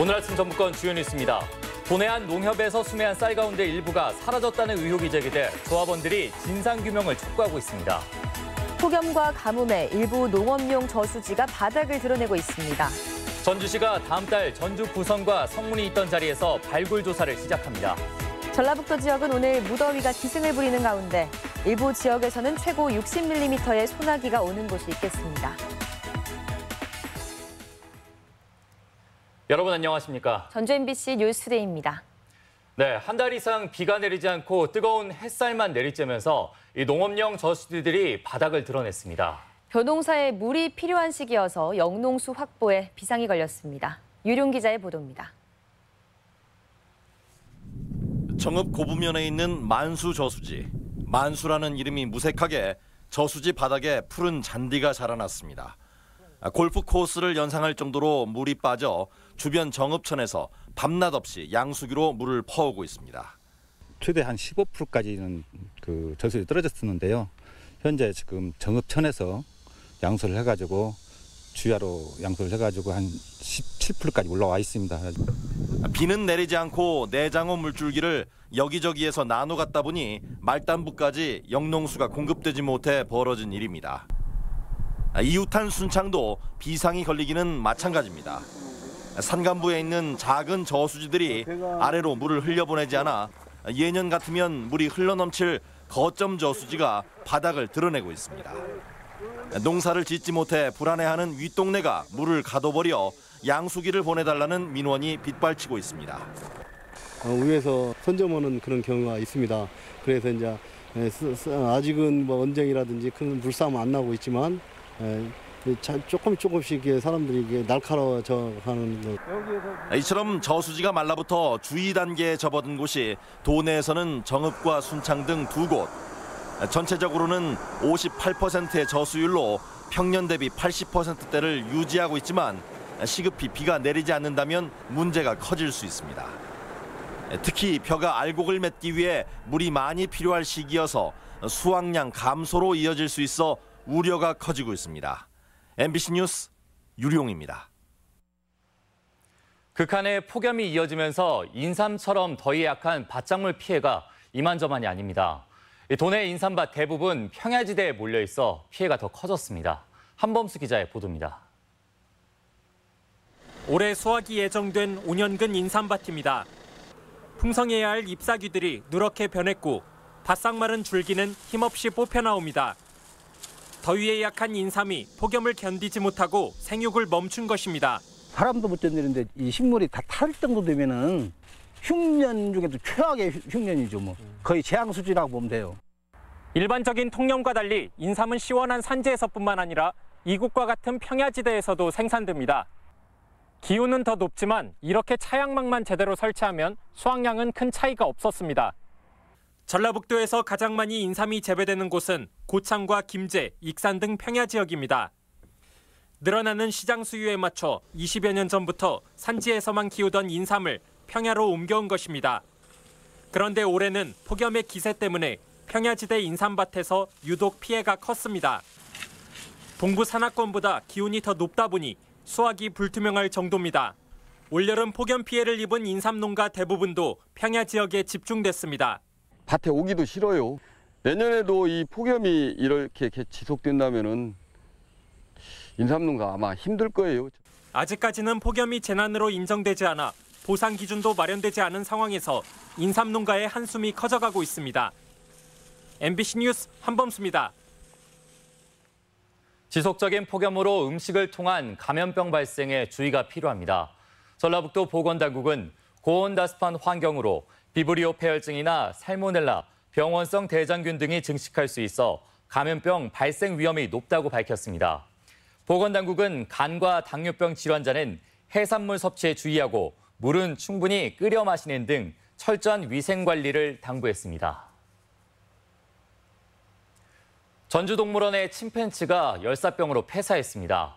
오늘 아침 전북권 주요 뉴스입니다. 도내한 농협에서 수매한 쌀 가운데 일부가 사라졌다는 의혹이 제기돼 조합원들이 진상규명을 촉구하고 있습니다. 폭염과 가뭄에 일부 농업용 저수지가 바닥을 드러내고 있습니다. 전주시가 다음 달 전주 부성과 성문이 있던 자리에서 발굴 조사를 시작합니다. 전라북도 지역은 오늘 무더위가 기승을 부리는 가운데 일부 지역에서는 최고 60mm의 소나기가 오는 곳이 있겠습니다. 여러분 안녕하십니까? 전주 MBC 뉴스데이입니다. 네, 한 달 이상 비가 내리지 않고 뜨거운 햇살만 내리쬐면서 이 농업용 저수지들이 바닥을 드러냈습니다. 벼농사에 물이 필요한 시기여서 영농수 확보에 비상이 걸렸습니다. 유룡 기자의 보도입니다. 정읍 고부면에 있는 만수 저수지. 만수라는 이름이 무색하게 저수지 바닥에 푸른 잔디가 자라났습니다. 골프 코스를 연상할 정도로 물이 빠져 주변 정읍천에서 밤낮 없이 양수기로 물을 퍼오고 있습니다. 최대 한 15%까지는 그 저수지 떨어졌었는데요. 현재 지금 정읍천에서 양수를 해가지고 주야로 양수를 해가지고 한 17%까지 올라와 있습니다. 비는 내리지 않고 내장호 물줄기를 여기저기에서 나눠 갔다 보니 말단부까지 영농수가 공급되지 못해 벌어진 일입니다. 이웃한 순창도 비상이 걸리기는 마찬가지입니다. 산간부에 있는 작은 저수지들이 아래로 물을 흘려보내지 않아 예년 같으면 물이 흘러넘칠 거점 저수지가 바닥을 드러내고 있습니다. 농사를 짓지 못해 불안해하는 윗동네가 물을 가둬버려 양수기를 보내달라는 민원이 빗발치고 있습니다. 위에서 선점하는 그런 경우가 있습니다. 그래서 이제 아직은 뭐 언쟁이라든지 큰 불싸움 안 나고 있지만 조금씩 사람들이 날카로워져 가는 거. 이처럼 저수지가 말라붙어 주의 단계에 접어든 곳이 도내에서는 정읍과 순창 등 두 곳. 전체적으로는 58%의 저수율로 평년 대비 80%대를 유지하고 있지만 시급히 비가 내리지 않는다면 문제가 커질 수 있습니다. 특히 벼가 알곡을 맺기 위해 물이 많이 필요할 시기여서 수확량 감소로 이어질 수 있어 우려가 커지고 있습니다. MBC 뉴스 유룡입니다. 극한의 폭염이 이어지면서 인삼처럼 더위에 약한 밭작물 피해가 이만저만이 아닙니다. 도내 인삼밭 대부분 평야지대에 몰려 있어 피해가 더 커졌습니다. 한범수 기자의 보도입니다. 올해 수확이 예정된 5년근 인삼밭입니다. 풍성해야 할 잎사귀들이 누렇게 변했고 바싹 마른 줄기는 힘없이 뽑혀 나옵니다. 더위에 약한 인삼이 폭염을 견디지 못하고 생육을 멈춘 것입니다. 사람도 못 견디는데 이 식물이 다 탈 정도 되면은 흉년 중에도 최악의 흉년이죠. 뭐 거의 재앙 수준이라고 보면 돼요. 일반적인 통염과 달리 인삼은 시원한 산지에서뿐만 아니라 이곳과 같은 평야지대에서도 생산됩니다. 기온은 더 높지만 이렇게 차양막만 제대로 설치하면 수확량은 큰 차이가 없었습니다. 전라북도에서 가장 많이 인삼이 재배되는 곳은 고창과 김제, 익산 등 평야 지역입니다. 늘어나는 시장 수요에 맞춰 20여 년 전부터 산지에서만 키우던 인삼을 평야로 옮겨온 것입니다. 그런데 올해는 폭염의 기세 때문에 평야지대 인삼밭에서 유독 피해가 컸습니다. 동부 산악권보다 기온이 더 높다 보니 수확이 불투명할 정도입니다. 올여름 폭염 피해를 입은 인삼 농가 대부분도 평야 지역에 집중됐습니다. 밭에 오기도 싫어요. 내년에도 이 폭염이 이렇게 지속된다면은 인삼농가 아마 힘들 거예요. 아직까지는 폭염이 재난으로 인정되지 않아 보상 기준도 마련되지 않은 상황에서 인삼농가의 한숨이 커져가고 있습니다. MBC 뉴스 한범수입니다. 지속적인 폭염으로 음식을 통한 감염병 발생에 주의가 필요합니다. 전라북도 보건당국은 고온다습한 환경으로 비브리오 폐혈증이나 살모넬라, 병원성 대장균 등이 증식할 수 있어 감염병 발생 위험이 높다고 밝혔습니다. 보건당국은 간과 당뇨병 질환자는 해산물 섭취에 주의하고 물은 충분히 끓여 마시는 등 철저한 위생 관리를 당부했습니다. 전주동물원의 침팬지가 열사병으로 폐사했습니다.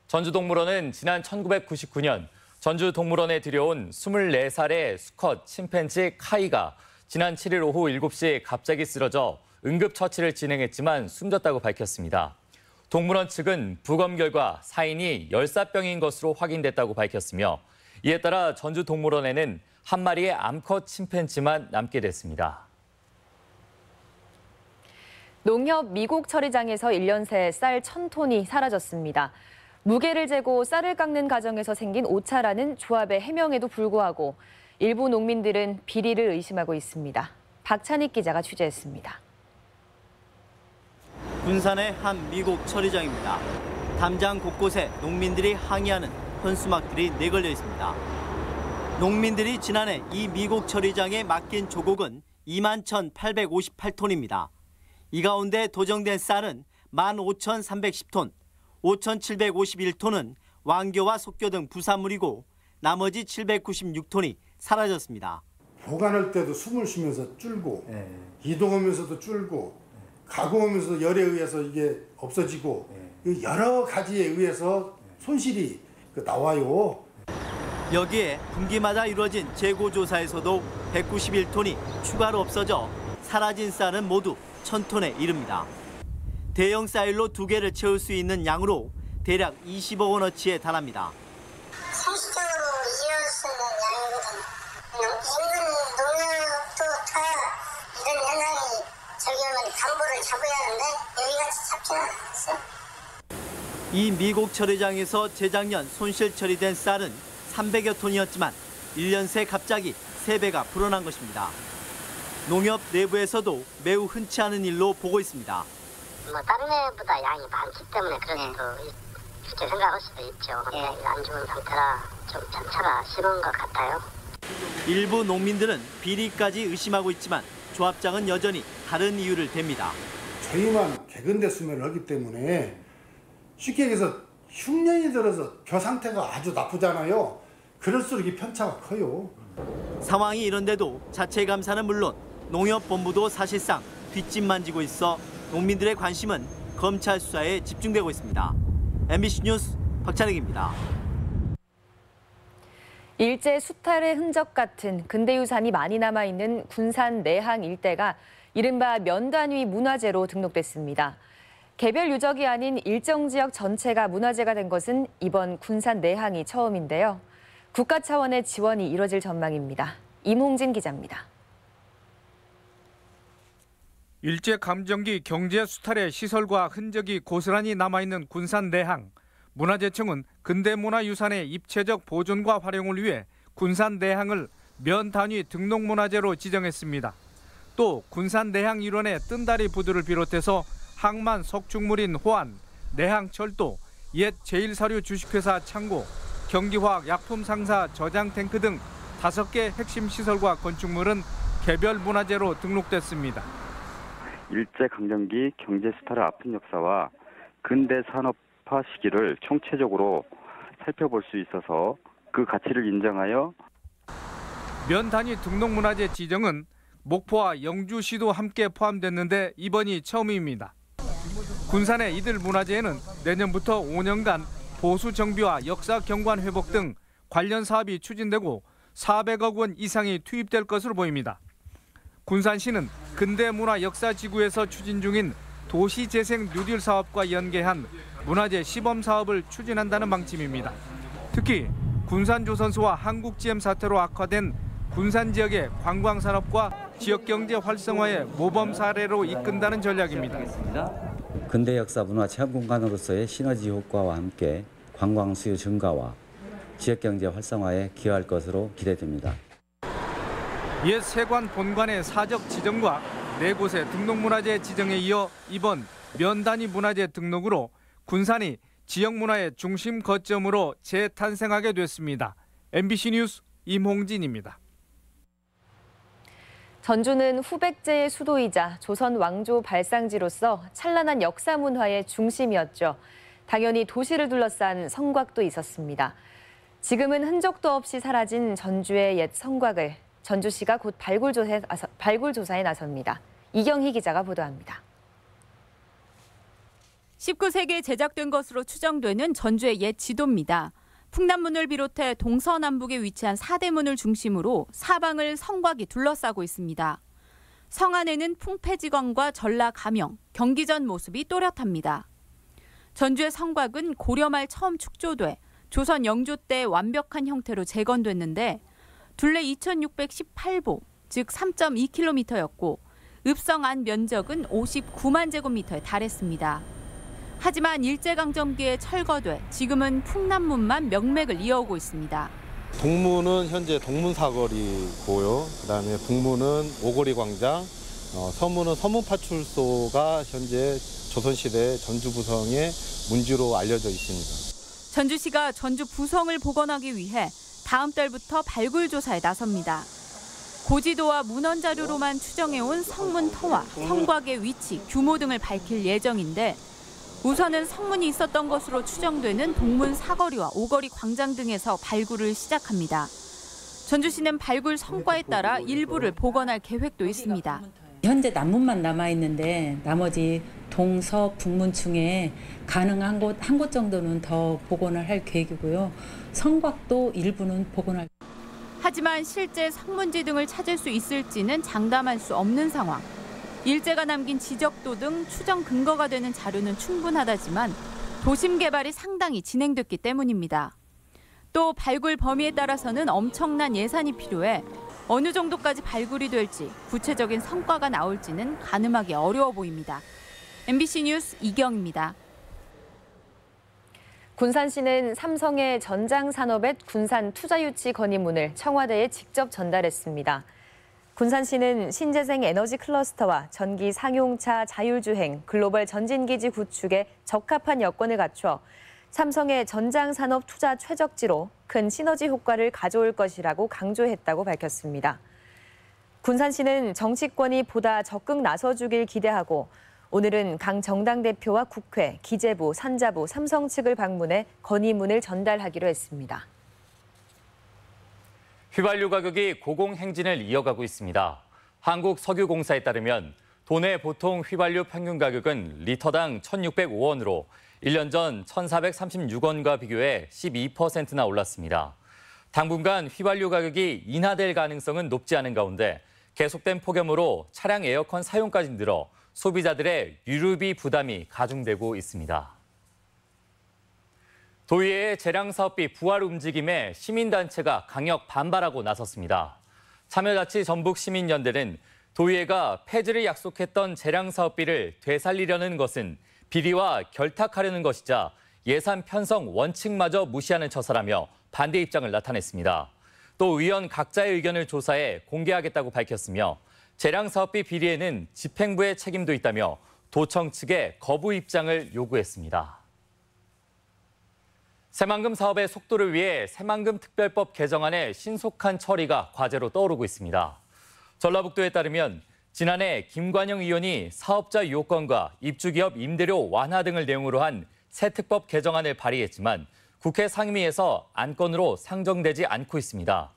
전주동물원은 지난 1999년 전주동물원에 들여온 24살의 수컷 침팬지 카이가 지난 7일 오후 7시에 갑자기 쓰러져 응급처치를 진행했지만 숨졌다고 밝혔습니다. 동물원 측은 부검 결과 사인이 열사병인 것으로 확인됐다고 밝혔으며 이에 따라 전주 동물원에는 한 마리의 암컷 침팬지만 남게 됐습니다. 농협 미국 처리장에서 1년 새 쌀 1,000톤이 사라졌습니다. 무게를 재고 쌀을 깎는 과정에서 생긴 오차라는 조합의 해명에도 불구하고 일부 농민들은 비리를 의심하고 있습니다. 박찬익 기자가 취재했습니다. 군산의 한 미국 처리장입니다. 담장 곳곳에 농민들이 항의하는 현수막들이 내걸려 있습니다. 농민들이 지난해 이 미국 처리장에 맡긴 조곡은 21,858톤입니다. 이 가운데 도정된 쌀은 15,310톤, 5,751톤은 왕겨와 속겨 등 부산물이고 나머지 796톤이 사라졌습니다. 보관할 때도 숨을 쉬면서 줄고 이동하면서도 줄고 가공하면서 열에 의해서 이게 없어지고 여러 가지에 의해서 손실이 나와요. 여기에 분기마다 이루어진 재고조사에서도 191톤이 추가로 없어져 사라진 쌀은 모두 1,000톤에 이릅니다. 대형 쌀로 2개를 채울 수 있는 양으로 대략 20억 원어치에 달합니다. 상식적으로 이해할 수 있는 양이거든요. 인근 농협도 다 이런 현상이 적용하면 담보를 잡아야 하는데 여기같이 잡지는 않았어요. 이 미국 처리장에서 재작년 손실 처리된 쌀은 300여 톤이었지만 1년 새 갑자기 3배가 불어난 것입니다. 농협 내부에서도 매우 흔치 않은 일로 보고 있습니다. 다른 해보다 양이 많기 때문에 그런 그렇게 생각할 수도 있죠. 안 좋은 상태라 좀 편차가 심한 것 같아요. 일부 농민들은 비리까지 의심하고 있지만 조합장은 여전히 다른 이유를 댑니다. 저희만 개근대 수매를 하기 때문에 쉽게 얘기해서 흉년이 들어서 벼 상태가 아주 나쁘잖아요. 그럴수록 이 편차가 커요. 상황이 이런데도 자체 감사는 물론 농협본부도 사실상 뒷짐만 지고 있어 농민들의 관심은 검찰 수사에 집중되고 있습니다. MBC 뉴스 박찬익입니다. 일제 수탈의 흔적 같은 근대유산이 많이 남아있는 군산 내항 일대가 이른바 면단위 문화재로 등록됐습니다. 개별 유적이 아닌 일정 지역 전체가 문화재가 된 것은 이번 군산 내항이 처음인데요. 국가 차원의 지원이 이뤄질 전망입니다. 임홍진 기자입니다. 일제감정기 경제 수탈의 시설과 흔적이 고스란히 남아있는 군산 내항. 문화재청은 근대문화유산의 입체적 보존과 활용을 위해 군산 내항을 면 단위 등록문화재로 지정했습니다. 또 군산 내항 일원의 뜬다리 부두를 비롯해서 항만 석축물인 호안, 내항철도, 옛 제1사료 주식회사 창고, 경기화학 약품 상사 저장 탱크 등 5개 핵심 시설과 건축물은 개별 문화재로 등록됐습니다. 일제강점기 경제수탈의 아픈 역사와 근대 산업화 시기를 총체적으로 살펴볼 수 있어서 그 가치를 인정하여 면 단위 등록문화재 지정은 목포와 영주시도 함께 포함됐는데 이번이 처음입니다. 군산의 이들 문화재에는 내년부터 5년간 보수 정비와 역사 경관 회복 등 관련 사업이 추진되고 400억 원 이상이 투입될 것으로 보입니다. 군산시는 근대문화역사지구에서 추진 중인 도시재생 뉴딜 사업과 연계한 문화재 시범 사업을 추진한다는 방침입니다. 특히 군산조선소와 한국GM 사태로 악화된 군산 지역의 관광산업과 지역경제 활성화의 모범 사례로 이끈다는 전략입니다. 근대 역사 문화 체험 공간으로서의 시너지 효과와 함께 관광 수요 증가와 지역경제 활성화에 기여할 것으로 기대됩니다. 옛 세관 본관의 사적 지정과 4곳의 등록문화재 지정에 이어 이번 면 단위 문화재 등록으로 군산이 지역문화의 중심 거점으로 재탄생하게 됐습니다. MBC 뉴스 임홍진입니다. 전주는 후백제의 수도이자 조선 왕조 발상지로서 찬란한 역사 문화의 중심이었죠. 당연히 도시를 둘러싼 성곽도 있었습니다. 지금은 흔적도 없이 사라진 전주의 옛 성곽을 전주시가 곧 발굴조사에 나섭니다. 이경희 기자가 보도합니다. 19세기에 제작된 것으로 추정되는 전주의 옛 지도입니다. 풍남문을 비롯해 동서남북에 위치한 4대문을 중심으로 사방을 성곽이 둘러싸고 있습니다. 성 안에는 풍패지광과 전라 가명, 경기전 모습이 또렷합니다. 전주의 성곽은 고려 말 처음 축조돼 조선 영조 때 완벽한 형태로 재건됐는데 둘레 2618보, 즉 3.2km였고 읍성 안 면적은 59만 제곱미터에 달했습니다. 하지만 일제강점기에 철거돼 지금은 풍남문만 명맥을 이어오고 있습니다. 동문은 현재 동문사거리고요. 그다음에 북문은 오거리 광장, 서문은 서문파출소가 현재 조선시대 전주부성의 문지로 알려져 있습니다. 전주시가 전주 부성을 복원하기 위해 다음 달부터 발굴 조사에 나섭니다. 고지도와 문헌 자료로만 추정해온 성문터와 성곽의 위치, 규모 등을 밝힐 예정인데 우선은 성문이 있었던 것으로 추정되는 동문 사거리와 오거리 광장 등에서 발굴을 시작합니다. 전주시는 발굴 성과에 따라 일부를 복원할 계획도 있습니다. 현재 남문만 남아있는데 나머지 동서 북문층에 가능한 곳 한 곳 정도는 더 복원을 할 계획이고요. 성곽도 일부는 복원할. 하지만 실제 성문지 등을 찾을 수 있을지는 장담할 수 없는 상황. 일제가 남긴 지적도 등 추정 근거가 되는 자료는 충분하다지만 도심 개발이 상당히 진행됐기 때문입니다. 또 발굴 범위에 따라서는 엄청난 예산이 필요해 어느 정도까지 발굴이 될지 구체적인 성과가 나올지는 가늠하기 어려워 보입니다. MBC 뉴스 이경입니다. 군산시는 삼성의 전장산업의 군산 투자유치 건의문을 청와대에 직접 전달했습니다. 군산시는 신재생 에너지 클러스터와 전기 상용차 자율주행, 글로벌 전진기지 구축에 적합한 여건을 갖춰 삼성의 전장산업 투자 최적지로 큰 시너지 효과를 가져올 것이라고 강조했다고 밝혔습니다. 군산시는 정치권이 보다 적극 나서주길 기대하고 오늘은 강 정당 대표와 국회, 기재부, 산자부, 삼성 측을 방문해 건의문을 전달하기로 했습니다. 휘발유 가격이 고공행진을 이어가고 있습니다. 한국석유공사에 따르면 도내 보통 휘발유 평균 가격은 리터당 1,605원으로 1년 전 1,436원과 비교해 12%나 올랐습니다. 당분간 휘발유 가격이 인하될 가능성은 높지 않은 가운데 계속된 폭염으로 차량 에어컨 사용까지 늘어 소비자들의 유류비 부담이 가중되고 있습니다. 도의회의 재량사업비 부활 움직임에 시민단체가 강력 반발하고 나섰습니다. 참여자치 전북시민연대는 도의회가 폐지를 약속했던 재량사업비를 되살리려는 것은 비리와 결탁하려는 것이자 예산 편성 원칙마저 무시하는 처사라며 반대 입장을 나타냈습니다. 또 의원 각자의 의견을 조사해 공개하겠다고 밝혔으며 재량사업비 비리에는 집행부의 책임도 있다며 도청 측에 거부 입장을 요구했습니다. 새만금 사업의 속도를 위해 새만금 특별법 개정안의 신속한 처리가 과제로 떠오르고 있습니다. 전라북도에 따르면 지난해 김관영 의원이 사업자 요건과 입주기업 임대료 완화 등을 내용으로 한 새 특법 개정안을 발의했지만 국회 상임위에서 안건으로 상정되지 않고 있습니다.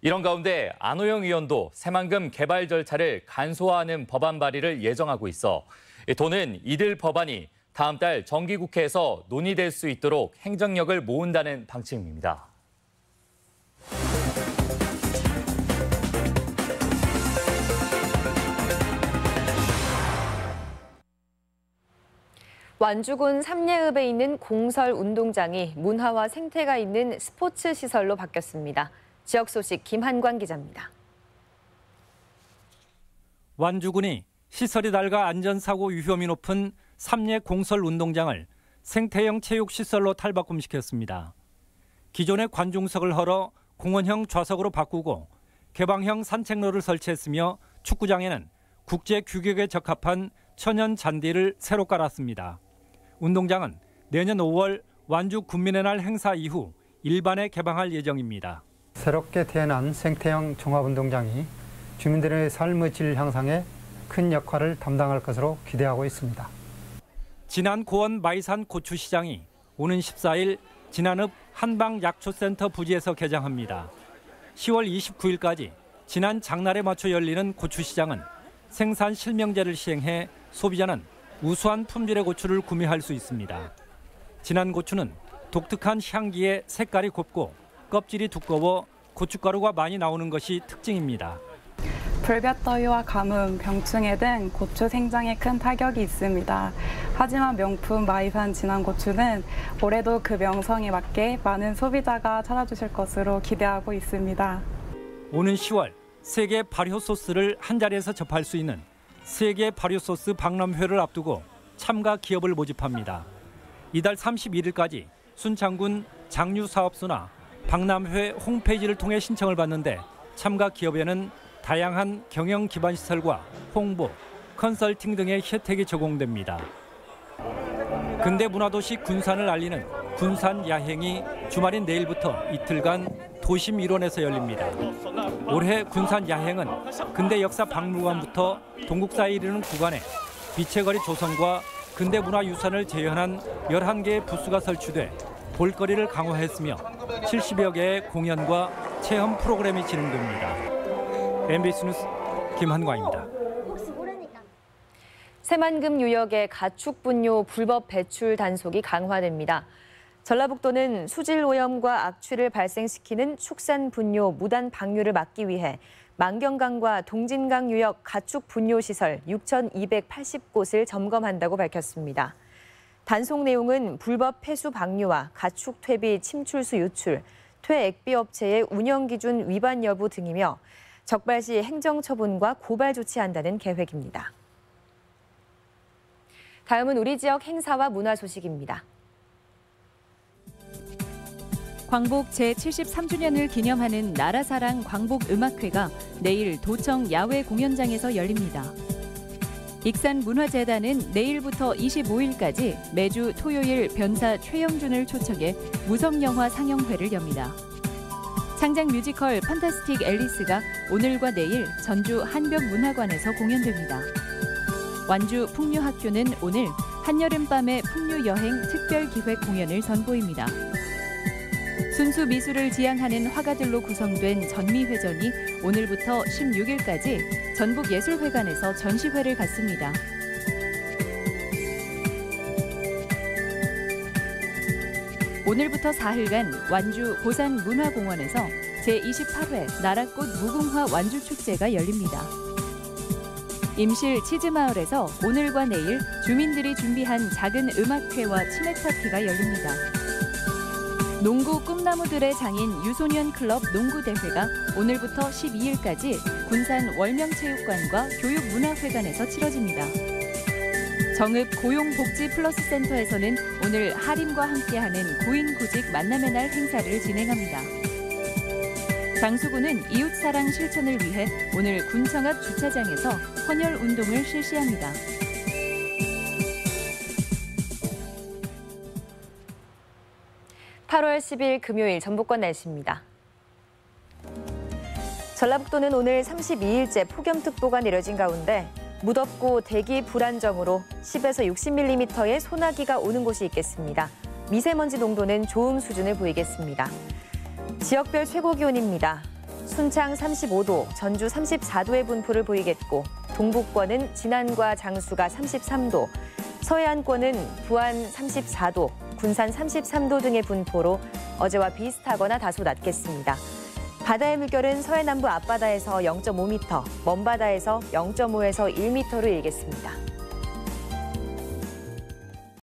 이런 가운데 안호영 의원도 새만금 개발 절차를 간소화하는 법안 발의를 예정하고 있어 도는 이들 법안이 다음 달 정기국회에서 논의될 수 있도록 행정력을 모은다는 방침입니다. 완주군 삼례읍에 있는 공설 운동장이 문화와 생태가 있는 스포츠 시설로 바뀌었습니다. 지역 소식 김한관 기자입니다. 완주군이 시설이 낡아 안전사고 위험이 높은 삼례 공설 운동장을 생태형 체육시설로 탈바꿈시켰습니다. 기존의 관중석을 헐어 공원형 좌석으로 바꾸고 개방형 산책로를 설치했으며 축구장에는 국제 규격에 적합한 천연 잔디를 새로 깔았습니다. 운동장은 내년 5월 완주 군민의 날 행사 이후 일반에 개방할 예정입니다. 새롭게 태어난 생태형 종합운동장이 주민들의 삶의 질 향상에 큰 역할을 담당할 것으로 기대하고 있습니다. 진안 고원 마이산 고추시장이 오는 14일 진안읍 한방약초센터 부지에서 개장합니다. 10월 29일까지 진안 장날에 맞춰 열리는 고추시장은 생산 실명제를 시행해 소비자는 우수한 품질의 고추를 구매할 수 있습니다. 진안 고추는 독특한 향기에 색깔이 곱고 껍질이 두꺼워 고춧가루가 많이 나오는 것이 특징입니다. 불볕더위와 가뭄, 병충해 등 고추 생장에 큰 타격이 있습니다. 하지만 명품 마이산 진안고추는 올해도 그 명성에 맞게 많은 소비자가 찾아주실 것으로 기대하고 있습니다. 오는 10월 세계 발효 소스를 한 자리에서 접할 수 있는 세계 발효 소스 박람회를 앞두고 참가 기업을 모집합니다. 이달 31일까지 순창군 장류사업소나 박람회 홈페이지를 통해 신청을 받는데 참가 기업에는 다양한 경영 기반 시설과 홍보, 컨설팅 등의 혜택이 제공됩니다. 근대 문화도시 군산을 알리는 군산 야행이 주말인 내일부터 이틀간 도심 일원에서 열립니다. 올해 군산 야행은 근대 역사 박물관부터 동국사에 이르는 구간에 빛의 거리 조성과 근대 문화 유산을 재현한 11개의 부스가 설치돼 볼거리를 강화했으며 70여 개의 공연과 체험 프로그램이 진행됩니다. MBC 뉴스 김한광입니다. 새만금 유역의 가축 분뇨 불법 배출 단속이 강화됩니다. 전라북도는 수질 오염과 악취를 발생시키는 축산 분뇨 무단 방류를 막기 위해 만경강과 동진강 유역 가축 분뇨 시설 6,280곳을 점검한다고 밝혔습니다. 단속 내용은 불법 폐수 방류와 가축 퇴비 침출수 유출, 퇴액비 업체의 운영 기준 위반 여부 등이며 적발 시 행정처분과 고발 조치한다는 계획입니다. 다음은 우리 지역 행사와 문화 소식입니다. 광복 제73주년을 기념하는 나라사랑 광복음악회가 내일 도청 야외 공연장에서 열립니다. 익산문화재단은 내일부터 25일까지 매주 토요일 변사 최영준을 초청해 무성영화 상영회를 엽니다. 창작 뮤지컬 판타스틱 앨리스가 오늘과 내일 전주 한벽문화관에서 공연됩니다. 완주 풍류학교는 오늘 한여름밤의 풍류여행 특별기획 공연을 선보입니다. 순수 미술을 지향하는 화가들로 구성된 전미회전이 오늘부터 16일까지 전북예술회관에서 전시회를 갖습니다. 오늘부터 사흘간 완주 고산문화공원에서 제28회 나라꽃 무궁화 완주축제가 열립니다. 임실 치즈마을에서 오늘과 내일 주민들이 준비한 작은 음악회와 치맥 파티가 열립니다. 농구 꿈나무들의 장인 유소년 클럽 농구대회가 오늘부터 12일까지 군산 월명체육관과 교육문화회관에서 치러집니다. 정읍 고용복지플러스센터에서는 오늘 할인과 함께하는 구인구직 만남의 날 행사를 진행합니다. 장수군은 이웃사랑 실천을 위해 오늘 군청 앞 주차장에서 헌혈 운동을 실시합니다. (8월 10일) 금요일 전북권 날씨입니다. 전라북도는 오늘 32일째 폭염특보가 내려진 가운데 무덥고 대기 불안정으로 10에서 60mm의 소나기가 오는 곳이 있겠습니다. 미세먼지 농도는 좋음 수준을 보이겠습니다. 지역별 최고 기온입니다. 순창 35도, 전주 34도의 분포를 보이겠고 동북권은 진안과 장수가 33도, 서해안권은 부안 34도, 군산 33도 등의 분포로 어제와 비슷하거나 다소 낮겠습니다. 바다의 물결은 서해남부 앞바다에서 0.5m, 먼바다에서 0.5에서 1m로 일겠습니다.